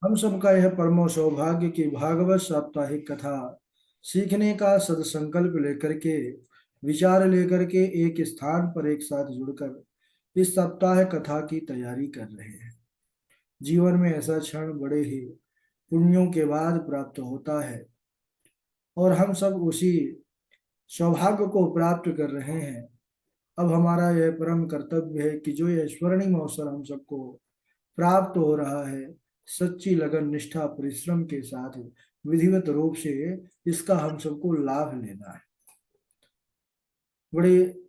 हम सबका यह परमो सौभाग्य की भागवत साप्ताहिक कथा सीखने का सदसंकल्प लेकर के, विचार लेकर के एक स्थान पर एक साथ जुड़कर इस सप्ताह कथा की तैयारी कर रहे हैं। जीवन में ऐसा क्षण बड़े ही पुण्यों के बाद प्राप्त होता है और हम सब उसी सौभाग्य को प्राप्त कर रहे हैं। अब हमारा यह परम कर्तव्य है कि जो यह स्वर्णिम अवसर हम सबको प्राप्त हो रहा है, सच्ची लगन निष्ठा परिश्रम के साथ विधिवत रूप से इसका हम सबको लाभ लेना है। बड़े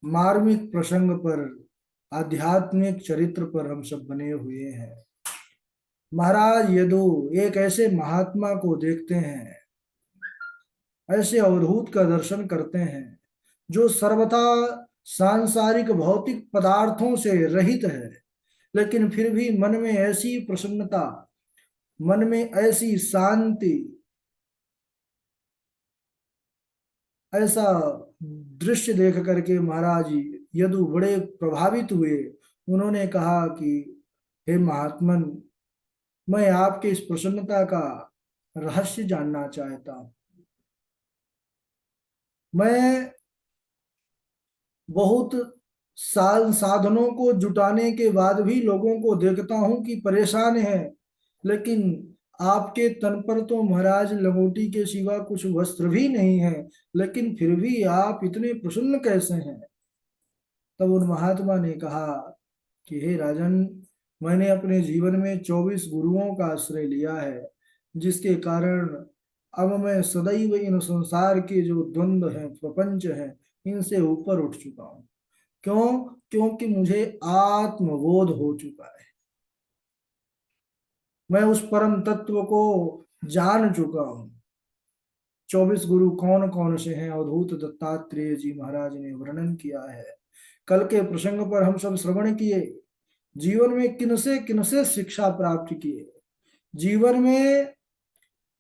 मार्मिक प्रसंग पर, आध्यात्मिक चरित्र पर हम सब बने हुए हैं। महाराज यदु एक ऐसे महात्मा को देखते हैं, ऐसे अवधूत का दर्शन करते हैं जो सर्वथा सांसारिक भौतिक पदार्थों से रहित है, लेकिन फिर भी मन में ऐसी प्रसन्नता, मन में ऐसी शांति, ऐसा दृश्य देख करके महाराज यदु बड़े प्रभावित हुए। उन्होंने कहा कि हे महात्मन, मैं आपके इस प्रसन्नता का रहस्य जानना चाहता हूं। मैं बहुत साल साधनों को जुटाने के बाद भी लोगों को देखता हूं कि परेशान है, लेकिन आपके तन पर तो महाराज लंगोटी के सिवा कुछ वस्त्र भी नहीं है, लेकिन फिर भी आप इतने प्रसन्न कैसे हैं? तब उन महात्मा ने कहा कि हे राजन, मैंने अपने जीवन में 24 गुरुओं का आश्रय लिया है, जिसके कारण अब मैं सदैव इन संसार के जो द्वंद्व हैं, प्रपंच हैं, इनसे ऊपर उठ चुका हूं। क्यों? क्योंकि मुझे आत्मबोध हो चुका है। मैं उस परम तत्व को जान चुका हूं। 24 गुरु कौन कौन से हैं, अवधूत दत्तात्रेय जी महाराज ने वर्णन किया है। कल के प्रसंग पर हम सब श्रवण किए। जीवन में किनसे किनसे शिक्षा प्राप्त किए। जीवन में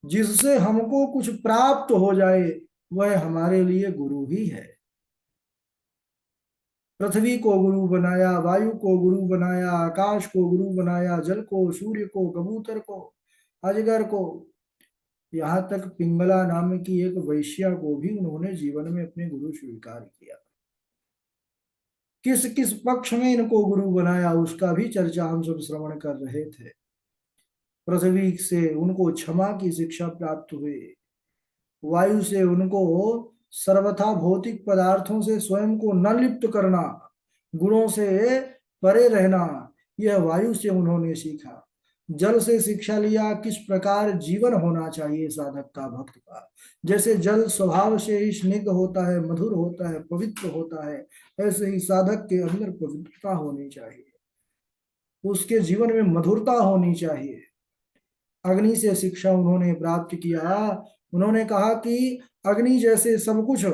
जिससे हमको कुछ प्राप्त हो जाए, वह हमारे लिए गुरु ही है। पृथ्वी को गुरु बनाया, वायु को गुरु बनाया, आकाश को गुरु बनाया, जल को, सूर्य को, कबूतर को, अजगर को, यहाँ तक पिंगला नाम की एक वैश्या को भी उन्होंने जीवन में अपने गुरु स्वीकार किया। किस किस पक्ष में इनको गुरु बनाया, उसका भी चर्चा हम सब श्रवण कर रहे थे। पृथ्वी से उनको क्षमा की शिक्षा प्राप्त हुई, वायु से उनको सर्वथा भौतिक पदार्थों से स्वयं को न लिप्त करना, गुणों से परे रहना, यह वायु से उन्होंने सीखा। जल से शिक्षा लिया किस प्रकार जीवन होना चाहिए साधक का, भक्त का। जैसे जल स्वभाव से ही स्निग्ध होता है, मधुर होता है, पवित्र होता है, ऐसे ही साधक के अंदर पवित्रता होनी चाहिए, उसके जीवन में मधुरता होनी चाहिए। अग्नि से शिक्षा उन्होंने प्राप्त किया। उन्होंने कहा कि अग्नि जैसे सब कुछ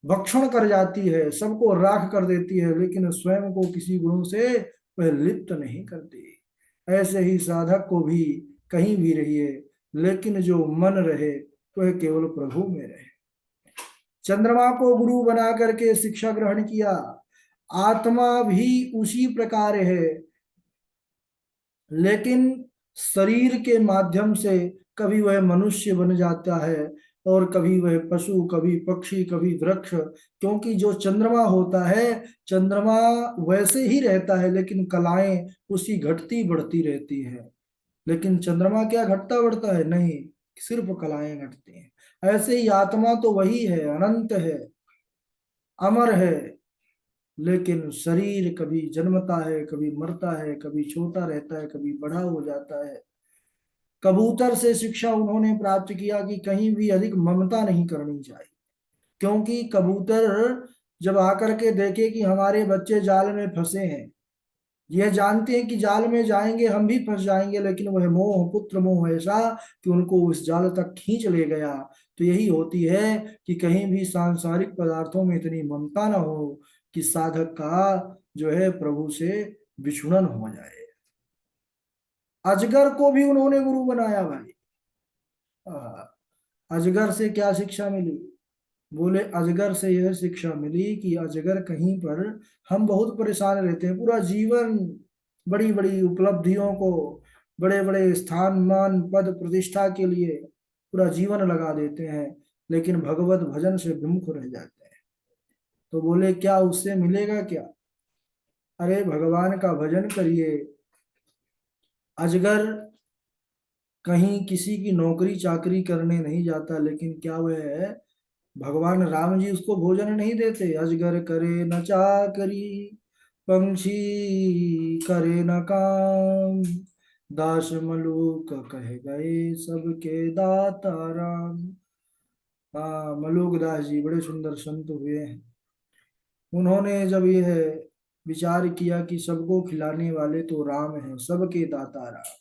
भक्षण कर जाती है, सबको राख कर देती है, लेकिन स्वयं को किसी गुणों से वह लिप्त नहीं करती। ऐसे ही साधक को भी कहीं भी रहिए, लेकिन जो मन रहे वह केवल प्रभु में रहे। चंद्रमा को गुरु बना करके शिक्षा ग्रहण किया। आत्मा भी उसी प्रकार है, लेकिन शरीर के माध्यम से कभी वह मनुष्य बन जाता है और कभी वह पशु, कभी पक्षी, कभी वृक्ष। क्योंकि जो चंद्रमा होता है, चंद्रमा वैसे ही रहता है, लेकिन कलाएं उसकी घटती बढ़ती रहती है। लेकिन चंद्रमा क्या घटता बढ़ता है? नहीं, सिर्फ कलाएं घटती हैं। ऐसे ही आत्मा तो वही है, अनंत है, अमर है, लेकिन शरीर कभी जन्मता है, कभी मरता है, कभी छोटा रहता है, कभी बड़ा हो जाता है। कबूतर से शिक्षा उन्होंने प्राप्त किया कि कहीं भी अधिक ममता नहीं करनी चाहिए। क्योंकि कबूतर जब आकर के देखे कि हमारे बच्चे जाल में फंसे हैं, यह जानते हैं कि जाल में जाएंगे हम भी फंस जाएंगे, लेकिन वह मोह, पुत्र मोह ऐसा कि उनको उस जाल तक खींच ले गया। तो यही होती है कि कहीं भी सांसारिक पदार्थों में इतनी ममता ना हो कि साधक का जो है प्रभु से विछुड़न हो जाए। अजगर को भी उन्होंने गुरु बनाया भाई। अजगर से क्या शिक्षा मिली? बोले अजगर से यह शिक्षा मिली कि अजगर कहीं पर, हम बहुत परेशान रहते हैं पूरा जीवन, बड़ी बड़ी उपलब्धियों को, बड़े बड़े स्थान मान पद प्रतिष्ठा के लिए पूरा जीवन लगा देते हैं, लेकिन भगवत भजन से विमुख रह जाते हैं। तो बोले क्या उससे मिलेगा क्या? अरे भगवान का भजन करिए। अजगर कहीं किसी की नौकरी चाकरी करने नहीं जाता, लेकिन क्या वह है, भगवान राम जी उसको भोजन नहीं देते? अजगर करे न चाकरी, पंछी करे न काम, दास मलूक कह गए सबके दाता राम। हाँ, मलूक दास जी बड़े सुंदर संत हुए हैं। उन्होंने जब यह विचार किया कि सबको खिलाने वाले तो राम हैं, सबके दाता राम।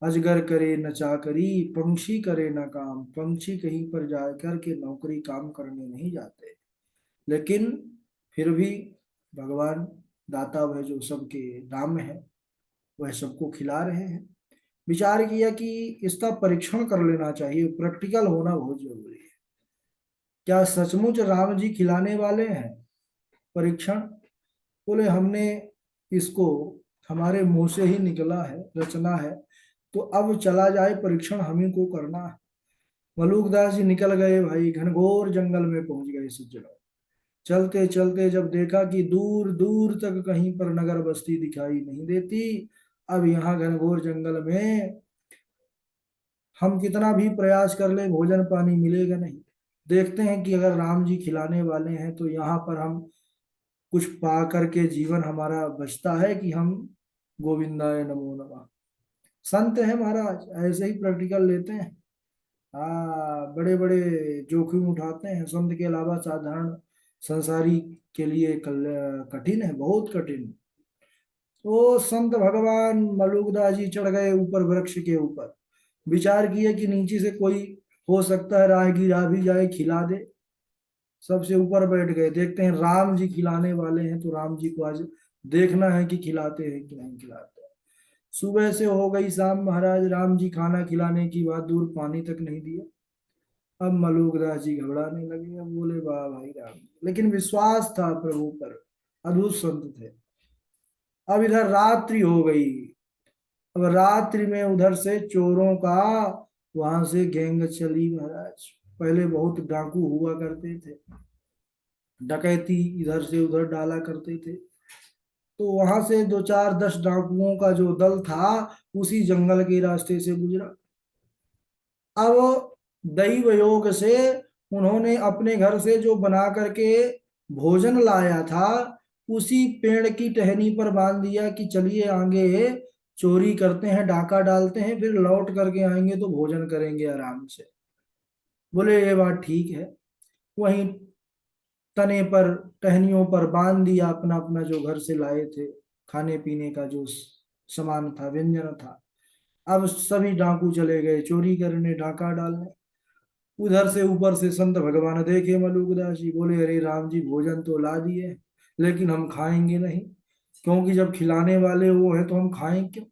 अजगर करे न चाकरी, पंछी करे न काम। पंछी कहीं पर जाकर के नौकरी काम करने नहीं जाते, लेकिन फिर भी भगवान दाता वह जो सबके दाम है, वह सबको खिला रहे हैं। विचार किया कि इसका परीक्षण कर लेना चाहिए, प्रैक्टिकल होना बहुत जरूरी है। क्या सचमुच राम जी खिलाने वाले हैं? परीक्षण। बोले हमने इसको हमारे मुंह से ही निकला है, रचना है, तो अब चला जाए परीक्षण हम ही को करना है। मलूकदास जी निकल गए भाई, घनघोर जंगल में पहुंच गए सज्जनों। चलते चलते जब देखा कि दूर दूर तक कहीं पर नगर बस्ती दिखाई नहीं देती, अब यहाँ घनघोर जंगल में हम कितना भी प्रयास कर ले भोजन पानी मिलेगा नहीं। देखते हैं कि अगर राम जी खिलाने वाले हैं तो यहाँ पर हम कुछ पा करके जीवन हमारा बचता है कि हम गोविंदाय नमो नमः। संत है महाराज, ऐसे ही प्रैक्टिकल लेते हैं। हाँ, बड़े बड़े जोखिम उठाते हैं। संत के अलावा साधारण संसारी के लिए कठिन है, बहुत कठिन। तो संत भगवान मलुकदास जी चढ़ गए ऊपर वृक्ष के ऊपर। विचार किए कि नीचे से कोई हो सकता है राहगीर आ भी जाए खिला दे। सबसे ऊपर बैठ गए, देखते हैं राम जी खिलाने वाले हैं, तो राम जी को आज देखना है कि खिलाते हैं कि नहीं खिलाते हैं। सुबह से हो गई शाम, महाराज राम जी खाना खिलाने की बात दूर, पानी तक नहीं दिया। अब मलूकदास जी घबराने लगे। अब बोले वाह भाई राम जी, लेकिन विश्वास था प्रभु पर, अद्भुत संत थे। अब इधर रात्रि हो गई। अब रात्रि में उधर से चोरों का वहां से गैंग चली महाराज। पहले बहुत डाकू हुआ करते थे, डकैती इधर से उधर डाला करते थे। तो वहां से दो चार 10 डाकुओं का जो दल था, उसी जंगल के रास्ते से गुजरा। अब दैव योग से उन्होंने अपने घर से जो बना करके भोजन लाया था, उसी पेड़ की टहनी पर बांध दिया कि चलिए आगे चोरी करते हैं, डाका डालते हैं, फिर लौट करके आएंगे तो भोजन करेंगे आराम से। बोले ये बात ठीक है। वहीं तने पर, टहनियों पर बांध दिया अपना अपना जो घर से लाए थे, खाने पीने का जो सामान था, व्यंजन था। अब सभी डाकू चले गए चोरी करने, डाका डालने। उधर से ऊपर से संत भगवान देखे मलुकदास जी, बोले अरे राम जी भोजन तो ला दिए, लेकिन हम खाएंगे नहीं, क्योंकि जब खिलाने वाले वो है तो हम खाएं क्यों?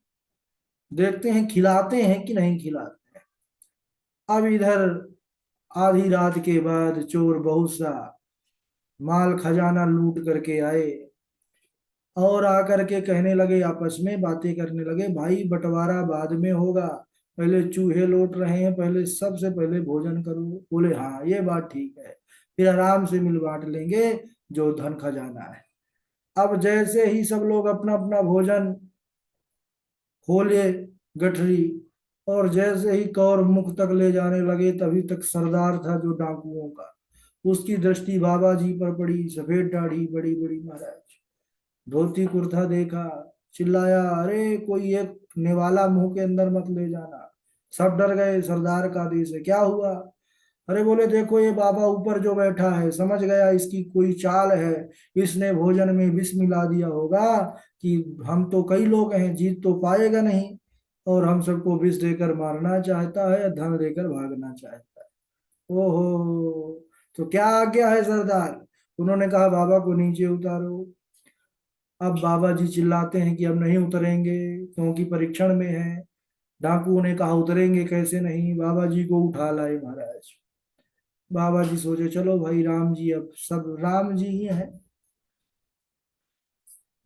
देखते हैं खिलाते हैं कि नहीं खिलाते हैं। अब इधर आधी रात के बाद चोर बहुत सा माल खजाना लूट करके आए, और आकर के कहने लगे, आपस में बातें करने लगे, भाई बंटवारा बाद में होगा, पहले चूहे लौट रहे हैं, पहले सबसे पहले भोजन करो। बोले हाँ ये बात ठीक है, फिर आराम से मिल बांट लेंगे जो धन खजाना है। अब जैसे ही सब लोग अपना अपना भोजन खोले गठरी, और जैसे ही कौर मुख तक ले जाने लगे, तभी तक सरदार था जो डाकुओं का, उसकी दृष्टि बाबा जी पर पड़ी। सफेद दाढ़ी, बड़ी बड़ी महाराज, धोती कुर्ता देखा, चिल्लाया अरे कोई एक निवाला मुंह के अंदर मत ले जाना। सब डर गए, सरदार का आदेश है, क्या हुआ? अरे बोले देखो ये बाबा ऊपर जो बैठा है, समझ गया इसकी कोई चाल है, इसने भोजन में विष मिला दिया होगा कि हम तो कई लोग हैं, जीत तो पाएगा नहीं, और हम सबको विष देकर मारना चाहता है, धन देकर भागना चाहता है। ओहो, तो क्या आज्ञा है सरदार? उन्होंने कहा बाबा को नीचे उतारो। अब बाबा जी चिल्लाते हैं कि अब नहीं उतरेंगे, क्योंकि परीक्षण में है। डाकुओं ने कहा उतरेंगे कैसे नहीं, बाबा जी को उठा लाए महाराज। बाबा जी सोचे चलो भाई राम जी, अब सब राम जी ही हैं।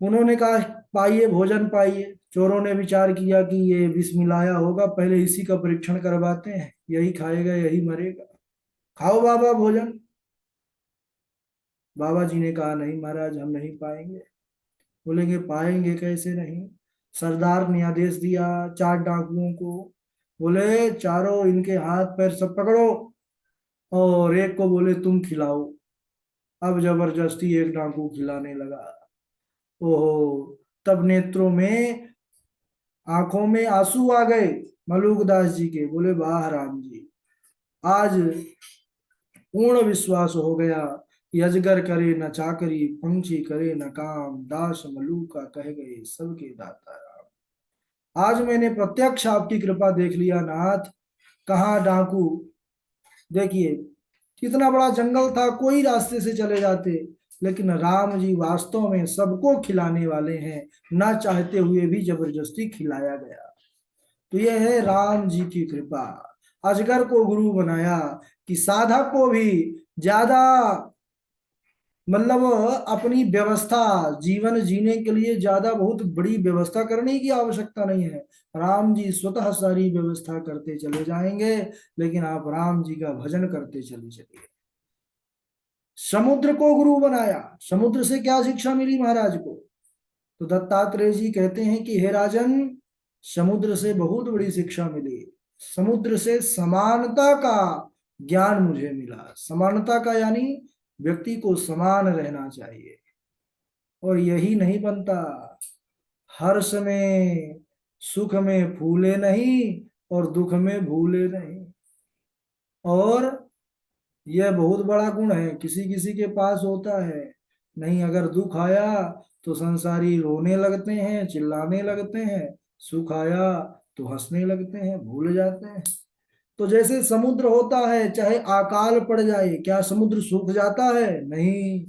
उन्होंने कहा पाइए भोजन पाइए। चोरों ने विचार किया कि ये विष मिलाया होगा, पहले इसी का परीक्षण करवाते हैं, यही खाएगा यही मरेगा। खाओ बाबा भोजन। बाबा जी ने कहा नहीं महाराज, हम नहीं पाएंगे। बोलेंगे पाएंगे कैसे नहीं। सरदार ने आदेश दिया 4 डाकुओं को, बोले चारों इनके हाथ पैर सब पकड़ो, और एक को बोले तुम खिलाओ। अब जबरदस्ती एक डाकू खिलाने लगा। ओहो, तब नेत्रों में, आंखों में आंसू आ गए मलुकदास जी के। बोले वाह राम जी, आज पूर्ण विश्वास हो गया कि अजगर करे न चाकरी, पंछी करे न काम, दास मलूका कह गए सबके दाता राम। आज मैंने प्रत्यक्ष आपकी कृपा देख लिया नाथ। कहाँ डाकू, देखिए कितना बड़ा जंगल था, कोई रास्ते से चले जाते, लेकिन राम जी वास्तव में सबको खिलाने वाले हैं, ना चाहते हुए भी जबरदस्ती खिलाया गया। तो यह है राम जी की कृपा। अजगर को गुरु बनाया कि साधक को भी ज्यादा, मतलब अपनी व्यवस्था, जीवन जीने के लिए ज्यादा बहुत बड़ी व्यवस्था करने की आवश्यकता नहीं है। राम जी स्वतः सारी व्यवस्था करते चले जाएंगे, लेकिन आप राम जी का भजन करते चले चलिए। समुद्र को गुरु बनाया। समुद्र से क्या शिक्षा मिली महाराज को? तो दत्तात्रेय जी कहते हैं कि हे राजन, समुद्र से बहुत बड़ी शिक्षा मिली। समुद्र से समानता का ज्ञान मुझे मिला। समानता का यानी व्यक्ति को समान रहना चाहिए, और यही नहीं बनता। हर्ष में सुख में फूले नहीं, और दुख में भूले नहीं। और यह बहुत बड़ा गुण है, किसी किसी के पास होता है। नहीं, अगर दुख आया तो संसारी रोने लगते हैं, चिल्लाने लगते हैं, सुख आया तो हंसने लगते हैं, भूल जाते हैं। तो जैसे समुद्र होता है, चाहे अकाल पड़ जाए, क्या समुद्र सूख जाता है? नहीं।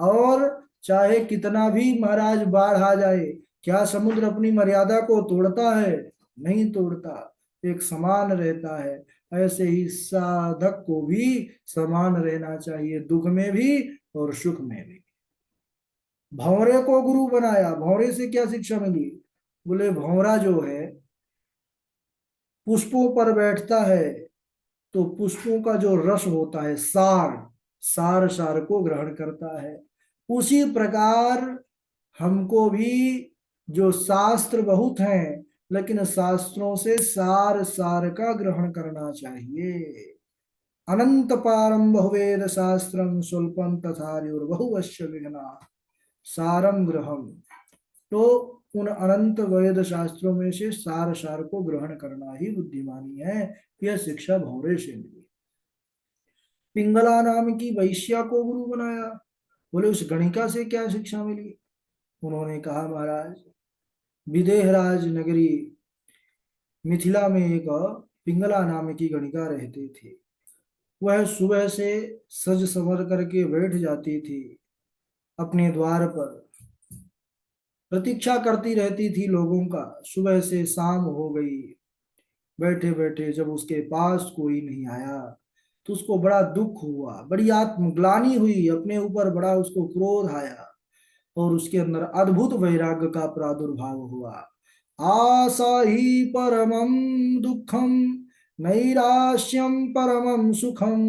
और चाहे कितना भी महाराज बाढ़ आ जाए, क्या समुद्र अपनी मर्यादा को तोड़ता है? नहीं तोड़ता, एक समान रहता है। ऐसे ही साधक को भी समान रहना चाहिए, दुख में भी और सुख में भी। भंवरे को गुरु बनाया। भंवरे से क्या शिक्षा मिली? बोले भंवरा जो है पुष्पों पर बैठता है, तो पुष्पों का जो रस होता है, सार, सार सार को ग्रहण करता है। उसी प्रकार हमको भी, जो शास्त्र बहुत हैं, लेकिन शास्त्रों से सार सार का ग्रहण करना चाहिए। अनंत पारम बहुवेद शास्त्रम स्वल्पम तथार्युर्बहुवश्य विघ्ना सारम ग्रहम। तो उन अनंत वेद शास्त्रों में से सार सार को ग्रहण करना ही बुद्धिमानी है। यह शिक्षा भौरे से मिली। पिंगला नाम की वैश्या को गुरु बनाया। बोले उस गणिका से क्या शिक्षा मिली? उन्होंने कहा महाराज, विदेहराज नगरी मिथिला में एक पिंगला नाम की गणिका रहती थी। वह सुबह से सज संवर करके बैठ जाती थी अपने द्वार पर, प्रतीक्षा करती रहती थी लोगों का। सुबह से शाम हो गई, बैठे बैठे जब उसके पास कोई नहीं आया, तो उसको बड़ा दुख हुआ, बड़ी आत्मग्लानि हुई, अपने ऊपर बड़ा उसको क्रोध आया, और उसके अंदर अद्भुत वैराग्य का प्रादुर्भाव हुआ। आशा ही परमं दुखम, नैराश्यम परमं सुखम,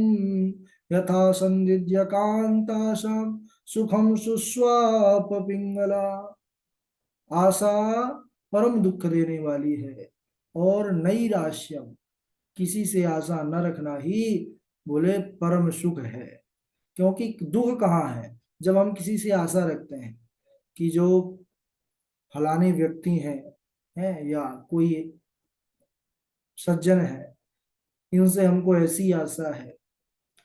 यथा संदिद्य कांताशम सुखम सुस्वाप पिंगला। आशा परम दुख देने वाली है, और नैराश्यम, किसी से आशा न रखना ही बोले परम सुख है। क्योंकि दुख कहाँ है? जब हम किसी से आशा रखते हैं कि जो फलाने व्यक्ति हैं या कोई सज्जन है, इनसे हमको ऐसी आशा है,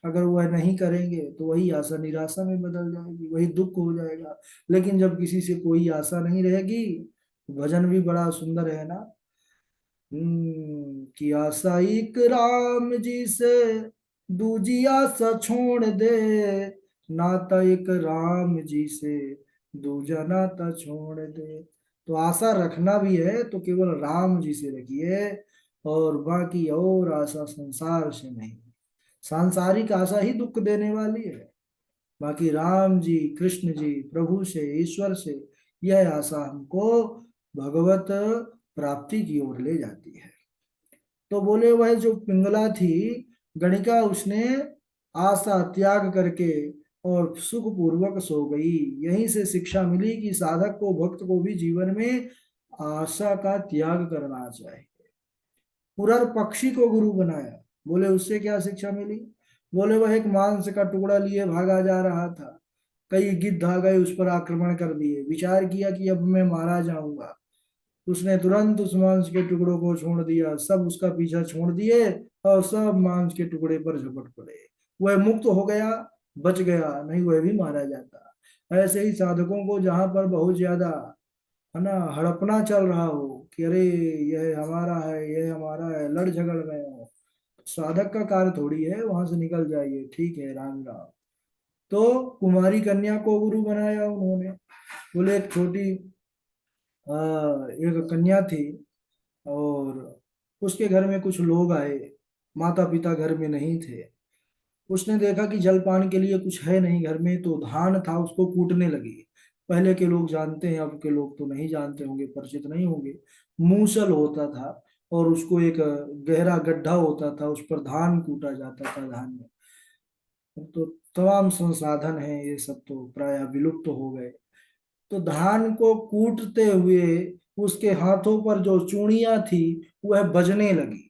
अगर वह नहीं करेंगे तो वही आशा निराशा में बदल जाएगी, वही दुख हो जाएगा। लेकिन जब किसी से कोई आशा नहीं रहेगी, भजन भी बड़ा सुंदर है ना। कि आशा एक राम जी से, दूजी आशा छोड़ दे, नाता एक राम जी से, दूजा नाता छोड़ दे। तो आशा रखना भी है तो केवल राम जी से रखिए, और बाकी और आशा संसार से नहीं। सांसारिक आशा ही दुख देने वाली है। बाकी राम जी, कृष्ण जी, प्रभु से, ईश्वर से यह आशा हमको भगवत प्राप्ति की ओर ले जाती है। तो बोले वह जो पिंगला थी गणिका, उसने आशा त्याग करके और सुख पूर्वक सो गई। यहीं से शिक्षा मिली कि साधक को, भक्त को भी जीवन में आशा का त्याग करना चाहिए। पुरर पक्षी को गुरु बनाया। बोले उससे क्या शिक्षा मिली? बोले वह एक मांस का टुकड़ा लिए भागा जा रहा था, कई गिद्ध आ गए, उस पर आक्रमण कर दिए। विचार किया कि अब मैं मारा जाऊंगा। उसने तुरंत उस मांस के टुकड़ों को छोड़ दिया, सब उसका पीछा छोड़ दिए और सब मांस के टुकड़े पर झपट पड़े। वह मुक्त हो गया, बच गया, नहीं वह भी मारा जाता। ऐसे ही साधकों को जहां पर बहुत ज्यादा है ना हड़पना चल रहा हो कि अरे यह हमारा है, यह हमारा है, लड़ झगड़ रहे हो, साधक का कार्य थोड़ी है, वहां से निकल जाइए, ठीक है, राम राम। तो कुमारी कन्या को गुरु बनाया उन्होंने। बोले एक छोटी एक कन्या थी और उसके घर में कुछ लोग आए, माता पिता घर में नहीं थे। उसने देखा कि जलपान के लिए कुछ है नहीं घर में, तो धान था, उसको कूटने लगी। पहले के लोग जानते हैं, अब के लोग तो नहीं जानते होंगे, परिचित नहीं होंगे। मूसल होता था और उसको एक गहरा गड्ढा होता था, उस पर धान कूटा जाता था। धान में तो तमाम संसाधन हैं, ये सब तो प्राय विलुप्त हो गए। तो धान को कूटते हुए उसके हाथों पर जो चूड़ियां थी वह बजने लगी।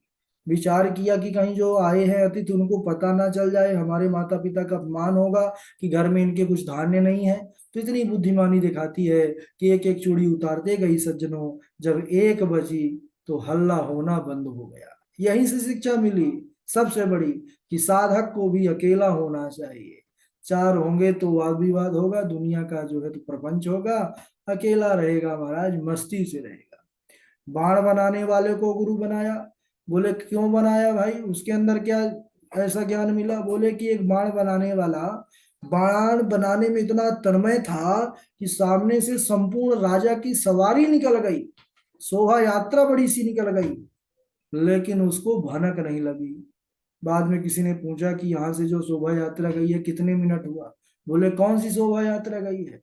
विचार किया कि कहीं जो आए हैं अतिथि उनको पता ना चल जाए, हमारे माता पिता का अपमान होगा कि घर में इनके कुछ धान्य नहीं है। तो इतनी बुद्धिमानी दिखाती है कि एक एक चूड़ी उतारते गई सज्जनों। जब एक बजी तो हल्ला होना बंद हो गया। यहीं से शिक्षा मिली सबसे बड़ी, कि साधक को भी अकेला होना चाहिए। चार होंगे तो वाद विवाद होगा, दुनिया का जो है तो प्रपंच होगा। अकेला रहेगा महाराज, मस्ती से रहेगा। बाण बनाने वाले को गुरु बनाया। बोले क्यों बनाया भाई, उसके अंदर क्या ऐसा ज्ञान मिला? बोले कि एक बाण बनाने वाला बाण बनाने में इतना तन्मय था कि सामने से संपूर्ण राजा की सवारी निकल गई, शोभा यात्रा बड़ी सी निकल गई, लेकिन उसको भनक नहीं लगी। बाद में किसी ने पूछा कि यहाँ से जो शोभा यात्रा गई है कितने मिनट हुआ? बोले कौन सी शोभा यात्रा गई है?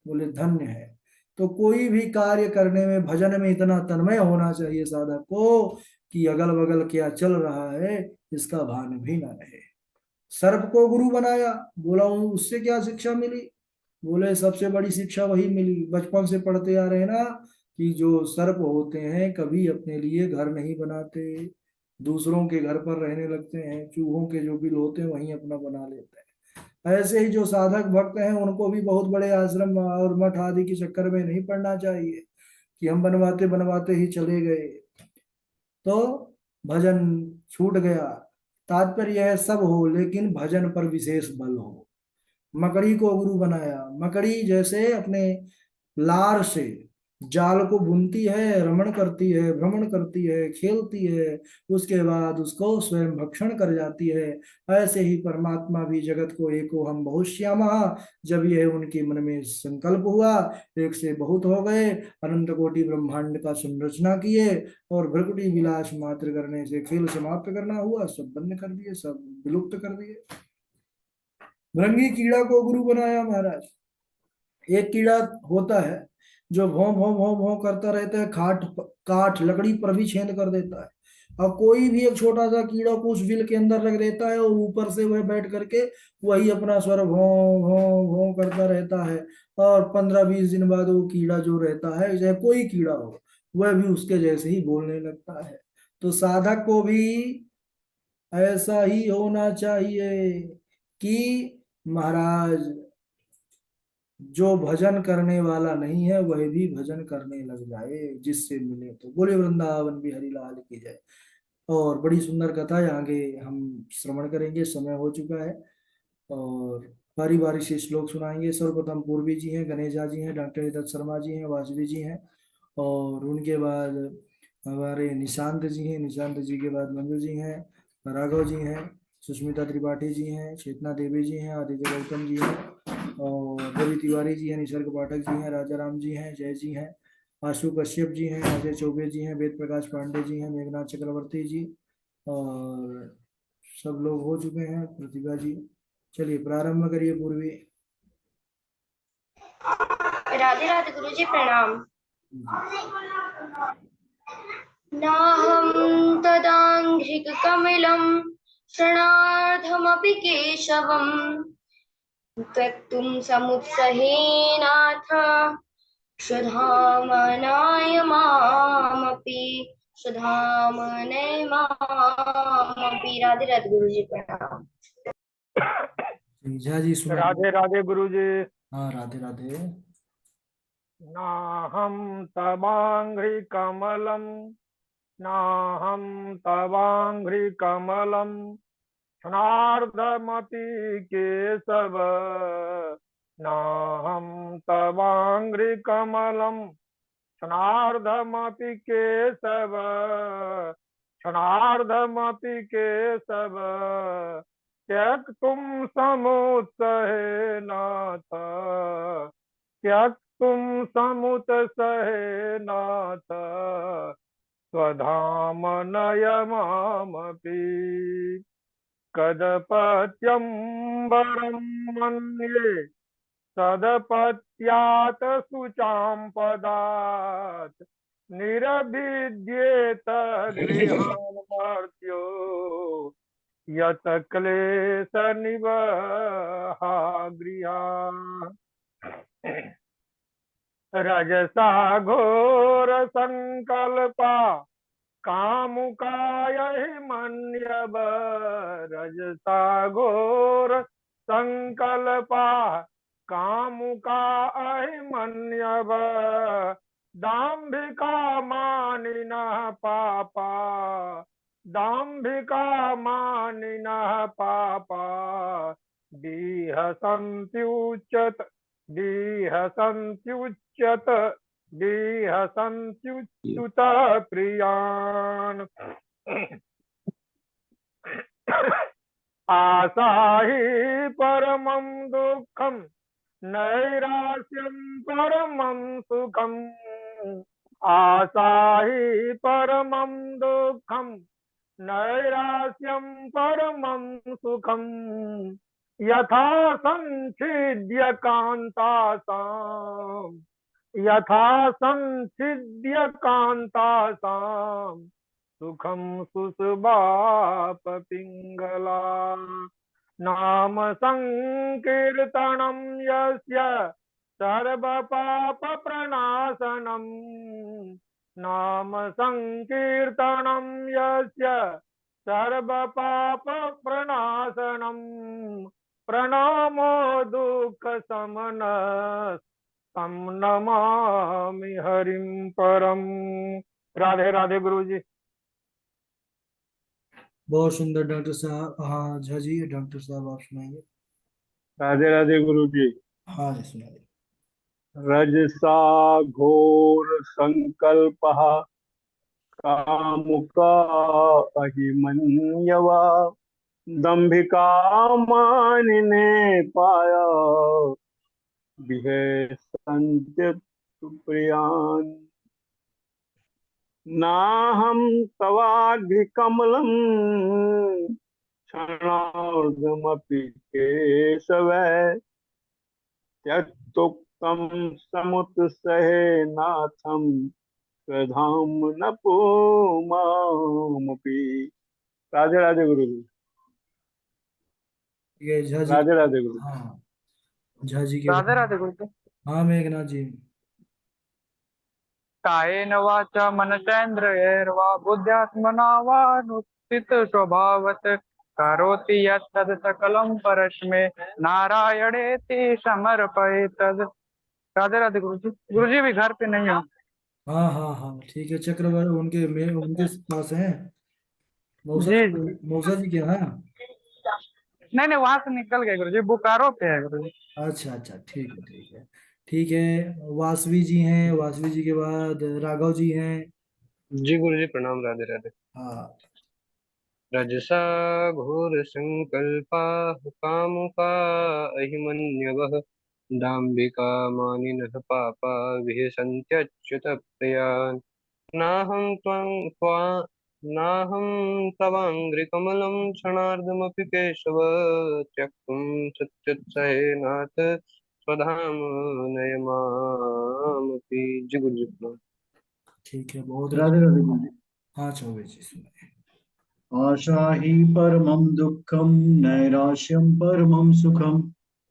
बोले धन्य है। तो कोई भी कार्य करने में, भजन में इतना तन्मय होना चाहिए साधक को कि अगल बगल क्या चल रहा है इसका भान भी ना रहे। सर्प को गुरु बनाया। बोला उससे क्या शिक्षा मिली? बोले सबसे बड़ी शिक्षा वही मिली, बचपन से पढ़ते आ रहे हैं ना, कि जो सर्प होते हैं कभी अपने लिए घर नहीं बनाते, दूसरों के घर पर रहने लगते हैं, चूहों के जो बिल होते हैं वहीं अपना बना लेते हैं। ऐसे ही जो साधक भक्त हैं उनको भी बहुत बड़े आश्रम और मठ आदि के चक्कर में नहीं पड़ना चाहिए कि हम बनवाते बनवाते ही चले गए तो भजन छूट गया। तात्पर्य यह सब हो लेकिन भजन पर विशेष बल हो। मकड़ी को गुरु बनाया। मकड़ी जैसे अपने लार से जाल को बुनती है, रमण करती है, भ्रमण करती है, खेलती है, उसके बाद उसको स्वयं भक्षण कर जाती है। ऐसे ही परमात्मा भी जगत को एको हम बहुत श्यामा, जब यह उनके मन में संकल्प हुआ, एक से बहुत हो गए, अनंत कोटि ब्रह्मांड का संरचना किए और भ्रकुटी विलास मात्र करने से खेल समाप्त करना हुआ, सब बंद कर दिए, सब विलुप्त कर दिए। भृंगी कीड़ा को गुरु बनाया महाराज। एक कीड़ा होता है जो भौं भौं भौं भौं करता रहता है, खाट काठ लकड़ी पर भी छेद कर देता है। और कोई भी एक छोटा सा कीड़ा को उस बिल के अंदर रख देता है और ऊपर से वह बैठ करके वही अपना स्वर भौं भौं भौं करता रहता है। और 15-20 दिन बाद वो कीड़ा जो रहता है, चाहे कोई कीड़ा हो, वह भी उसके जैसे ही बोलने लगता है। तो साधक को भी ऐसा ही होना चाहिए कि महाराज जो भजन करने वाला नहीं है वह भी भजन करने लग जाए, जिससे मिले तो। बोले वृंदावन बिहारी लाल की जय। और बड़ी सुंदर कथा है, आगे हम श्रवण करेंगे, समय हो चुका है। और बारी बारी से श्लोक सुनाएंगे। सर्वप्रथम पूर्वी जी हैं, गणेशा जी हैं, डॉक्टर दत्त शर्मा जी हैं, वासवी जी हैं, और उनके बाद हमारे निशांत जी हैं, निशांत जी के बाद मंजू जी हैं, राघव जी हैं, सुष्मिता त्रिपाठी जी हैं, चेतना देवी जी हैं, आदित्य गौतम जी हैं, और रवि तिवारी जी हैं, निसर्ग पाठक जी हैं, राजा राम जी हैं, जय जी हैं, आशु कश्यप जी हैं, अजय चौबे जी हैं, वेद प्रकाश पांडे जी हैं, मेघनाथ चक्रवर्ती जी, और सब लोग हो चुके हैं, प्रतिभा जी। चलिए प्रारंभ करिए पूर्वी। राधे राधे गुरु जी, प्रणाम। नाहं तदाङ्घ्रिकमलं क्षणार्धमपि केशवम् त्यक्तुं समुत्सहेनाथ क्षुधामनाय मामपि क्षुधामनाय मामपि। राधे राधे गुरु जी, प्रणाम। झा जी सुना। राधे राधे गुरु जी। हाँ राधे राधे। नाहं तवांघ्रि कमलम, नाहं तवांघ्रि कमलम क्षणार्धमपि केशव, नाहं तवांघ्रि कमलम क्षणार्धमपि केशव, क्षणार्धमपि केशव त्यक्तुं समुत्सहेनाथ, त्यक्तुं समुत्सहेनाथ स्वधाम नय मामपि। कदपत्यम्बरं मन्ये सदपत्यात् शुचां पदात् निरभिद्येत गृहान् मर्त्यो यत क्लेश निवहा गृहा। रजसा घोर संकल्पा कामुकाय मन्यव, रजसा घोर संकल्पा कामुकाय मन्यव दाम्भिका मानिनः पापा, दाम्भिका मानिनः पापा दीह संत्युच्यत, दीह संत्युच्यत, दीह संत्युच्युत प्रियान्। आशा हि परमं दुःखं नैराश्यं परमं सुखम्, आशा हि परमं दुःखं नैराश्यं परमं सुखम्। यथा संच्छिद्य कान्तासां, यथा संच्छिद्य कान्तासां सुखं सुषुभाप पिङ्गला। नाम संकीर्तनं यस्य सर्वपाप प्रणाशनम्, नाम संकीर्तनं यस्य सर्वपाप प्रणाशनम् प्रणामो दुःख समन तम नमामि हरिम परम। राधे राधे गुरु जी। बहुत सुंदर डॉक्टर साहब। हाँ झा जी, डॉक्टर साहब आप सुनाइए। राधे राधे गुरु जी। हाँ जी सुनाइए। रजसा घोर संकल्पः कामुका अहिमन्यवा दंभिका मानिने पाया विहसन्त्य प्रियान्। नाहं तवाघ्रिकमलं क्षणार्धमपि केशव, त्यक्तुक्तं समुत्सहेनाथं स्वधाम न पुमामपि। राधे राधे गुरु जी। ये झा जी राधे राधे गुरु। हाँ झा जी के राधे राधे गुरु जी। हाँ मेघनाथ जी। कायेन वाचा मनसेन्द्रियैर्वा बुद्ध्यात्मना वा नुत्थित स्वभावत् करोति यत्तद् सकलं परस्मै नारायणेति समर्पयेतद्। राधे राधे गुरु जी। गुरु जी भी घर पे नहीं हो। हाँ हाँ हाँ ठीक है, चक्रवर्ती उनके में उनके पास हैं। मौसा जी जी, जी। मौसा जी के यहाँ। नहीं नहीं, वहां से निकल गए गुरु जी, बोकारो पे है गुरु जी। अच्छा अच्छा ठीक है ठीक है। ठीक है, वासवी जी हैं, वासवी जी के बाद राघव जी हैं। जी गुरु जी प्रणाम। राधे राधे। हाँ रजसा घोर संकल्पा कामुका अहिमन्यवः दाम्भिका मानिनः पापा विहसन्त्यच्युत प्रियान्। नाहं नाहं तवाङ्घ्रिकमलं क्षणार्धमपि केशव त्यक्तुं सत्युत्सहेनाथ स्वधाम नय मामपि। जय गुरु जी प्रणाम। ठीक है, बहुत राधे अच्छा। राधे गुरु जी। हाँ चौबे जी सुनाइए। आशा हि परमं दुःखं नैराश्यं परमं सुखं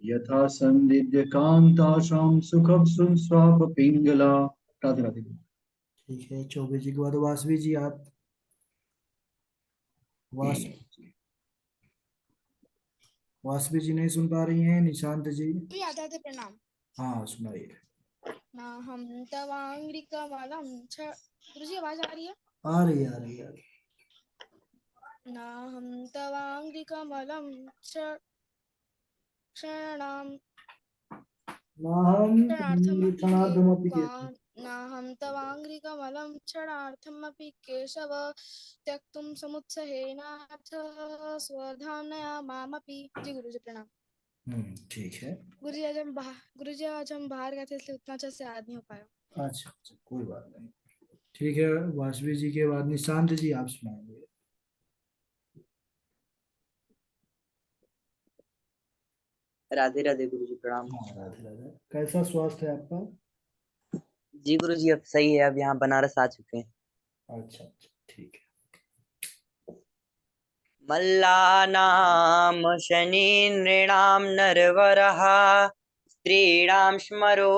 यथा सन्दिग्धकान्तासां सुखं स्वाप पिंगला। राधे राधे। ठीक है, चौबे जी के बाद वासवी जी आप। वास वासवी जी नहीं सुन पा रही हैं, निशांत जी। भी आधा थे प्रणाम। हाँ सुनाइए। ना हम तवांग्री कमलम छ गुरु जी आवाज आ रही है? आ रही है, आ रही है, आ रही है। ना हम तवांग्री कमलम क्षणाम नाहं क्षणार्थमपि के क्षणार्धमपि केशव। का ना हम तवांग्री कमलम क्षणार्थमपि केशव त्यक्तुम समुत्सहेनाथ स्वधामनया मामपि। जी गुरु जी प्रणाम। ठीक है। गुरु जी आज हम बाहर गए थे इसलिए उतना अच्छे से याद नहीं हो पाया। अच्छा अच्छा, कोई बात नहीं। ठीक है, वासवी जी के बाद निशांत जी आप सुनाएंगे। राधे राधे गुरु जी प्रणाम। हाँ राधे राधे। कैसा स्वास्थ्य है आपका? जी गुरु जी अब सही है, अब यहाँ बनारस आ चुके हैं। अच्छा अच्छा, ठीक है। मल्लानां शनीनृणां नरवरः स्त्रीणां स्मरो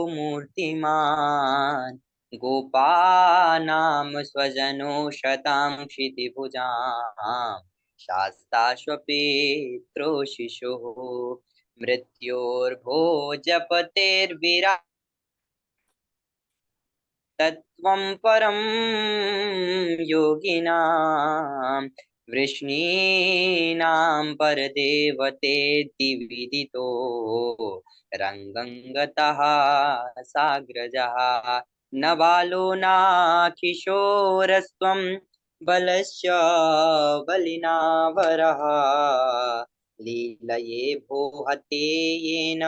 मूर्तिमान् गोपानां स्वजनो शतां क्षितिभुजां शास्ताश्वपित्रो शिशुः मृत्योर्भोजपतेर्विरा तत्त्वं परं योगिनां वृष्णीनां परदेवतेति विदितो रङ्गं गतः साग्रजः न बालो न किशोरस्त्वं बलश्च बलिनावरः लीलये भो हते येन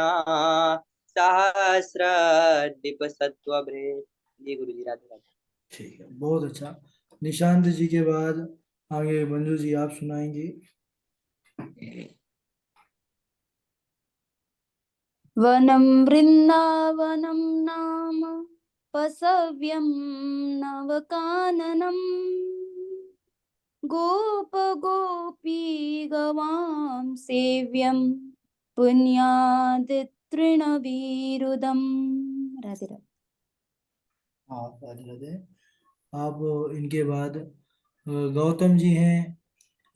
सहस्रद्वीपसत्त्वभृ। जी गुरु जी राधे राधे। ठीक है, बहुत अच्छा। निशांत जी के बाद आगे मंजू जी आप सुनाएंगे। वनं वृन्दावनं नाम पसव्यं नवकाननं गोपगोपी गवां सेव्यं पुण्यादितृणवीरुदम्। राधे राधे। हाँ राधे राधे। आप इनके बाद गौतम जी हैं,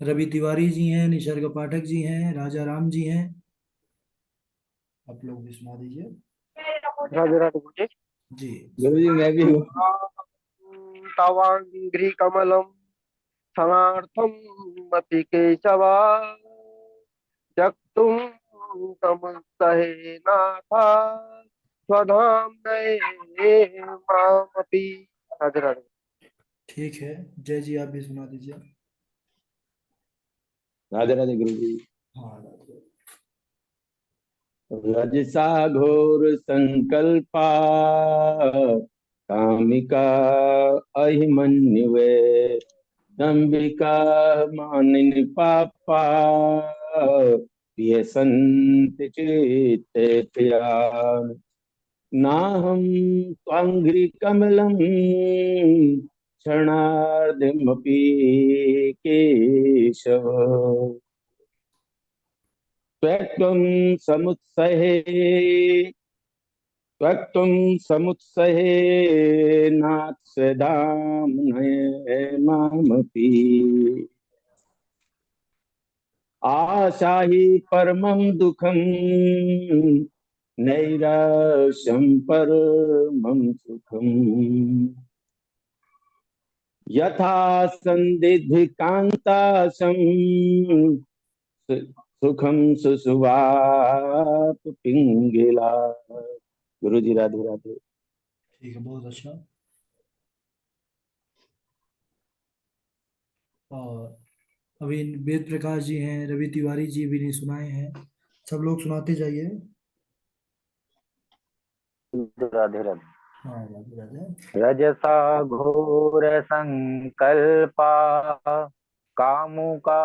रवि तिवारी जी हैं, निसर्ग पाठक जी हैं, राजा राम जी हैं। आप लोग भी सुना दीजिए। राधे राधे गुरु जी। जी। गुरु जी मैं भी हूँ। तवांग्री कमलम क्षणार्थम अपि केशवा त्यक्तुम समुत्सहेनाथ स्वधाम नये मामपि। राधे राधे। ठीक है, जय जी आप भी सुना दीजिए। राधे राधे गुरु जी। हाँ राधे। रजसा घोर संकल्पा कामिका अहिमन्युवे दंबिका मानिनी पापा व्यसन्ति चित्ते प्रियान् नाहं त्वांघ्रि कमलं क्षणार्धमपि केशव त्वं समुत्सहे नाथ स्वधाम मामपि। आशा हि परमं दुःखं नैराश्यं परमं सुखम् यथा सन्दिग्धकान्तासं सुखम सुसुवाप पिंगला। गुरु जी राधे राधे। ठीक है, बहुत अच्छा। और अभी वेद प्रकाश जी हैं, रवि तिवारी जी भी नहीं सुनाए हैं। सब लोग सुनाते जाइए। राधे राधे। हाँ राधे राधे। रजसा घोर संकल्पा कामुका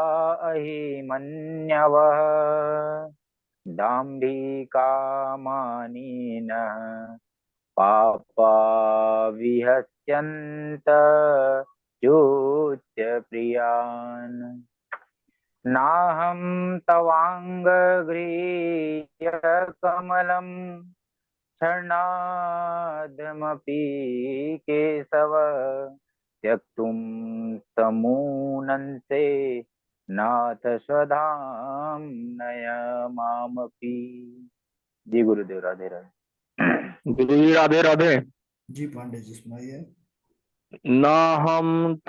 अहिमन्यवः दाम्भिकामानिनः पापा विहस्यन्त प्रियान् नाहं तवाङ्गगृह्यकमलं क्षणार्धमपि केशव त्यक्तुं समूनन्ते नाथ स्वधाम्नय मामपि। जी गुरुदेव, राधे राधे। गुरु जी राधे राधे। जी पांडे जी सुनाइए। ना हम